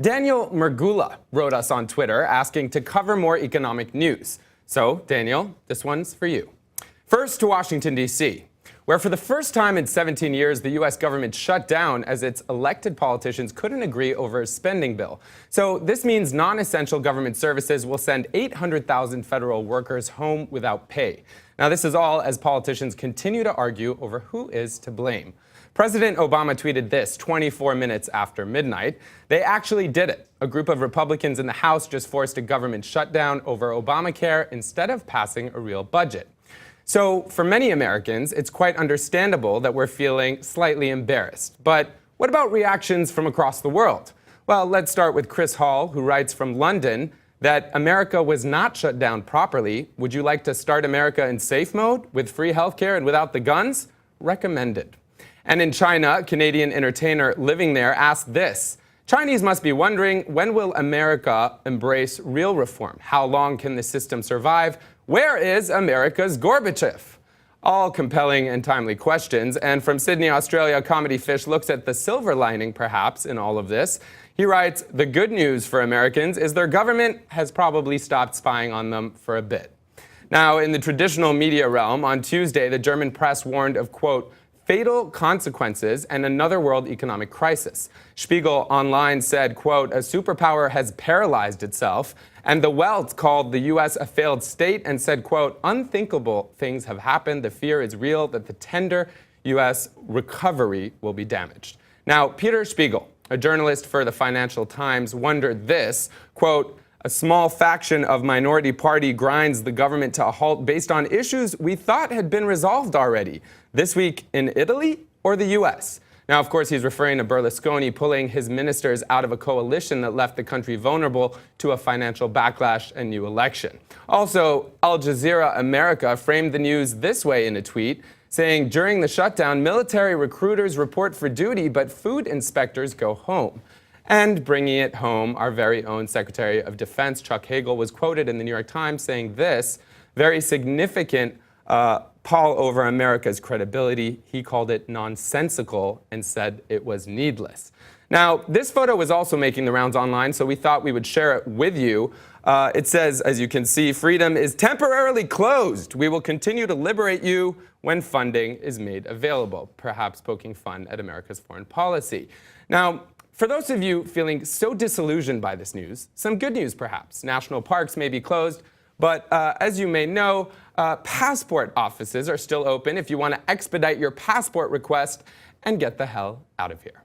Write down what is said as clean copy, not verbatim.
Daniel Mergula wrote us on Twitter asking to cover more economic news. So, Daniel, this one's for you. First to Washington, D.C., where for the first time in 17 years, the U.S. government shut down as its elected politicians couldn't agree over a spending bill. So this means non-essential government services will send 800,000 federal workers home without pay. Now, this is all as politicians continue to argue over who is to blame. President Obama tweeted this 24 minutes after midnight. They actually did it. A group of Republicans in the House just forced a government shutdown over Obamacare instead of passing a real budget. So for many Americans, it's quite understandable that we're feeling slightly embarrassed. But what about reactions from across the world? Well, let's start with Chris Hall, who writes from London that America was not shut down properly. Would you like to start America in safe mode with free healthcare and without the guns? Recommended. And in China, a Canadian entertainer living there asked this: Chinese must be wondering, when will America embrace real reform? How long can the system survive? Where is America's Gorbachev? All compelling and timely questions. And from Sydney, Australia, Comedy Fish looks at the silver lining, perhaps, in all of this. He writes, the good news for Americans is their government has probably stopped spying on them for a bit. Now, in the traditional media realm, on Tuesday, the German press warned of, quote, fatal consequences and another world economic crisis. Spiegel Online said, quote, a superpower has paralyzed itself, and the Welt called the U.S. a failed state and said, quote, unthinkable things have happened. The fear is real that the tender U.S. recovery will be damaged. Now, Peter Spiegel, a journalist for the Financial Times, wondered this, quote, a small faction of minority party grinds the government to a halt based on issues we thought had been resolved already. This week in Italy or the U.S.? Now, of course, he's referring to Berlusconi pulling his ministers out of a coalition that left the country vulnerable to a financial backlash and new election. Also, Al Jazeera America framed the news this way in a tweet, saying during the shutdown, military recruiters report for duty, but food inspectors go home. And bringing it home, our very own Secretary of Defense, Chuck Hagel, was quoted in the New York Times saying this, very significant pall over America's credibility. He called it nonsensical and said it was needless. Now, this photo was also making the rounds online, so we thought we would share it with you. It says, as you can see, freedom is temporarily closed. We will continue to liberate you when funding is made available, perhaps poking fun at America's foreign policy. Now, for those of you feeling so disillusioned by this news, some good news perhaps. National parks may be closed, but as you may know, passport offices are still open if you want to expedite your passport request and get the hell out of here.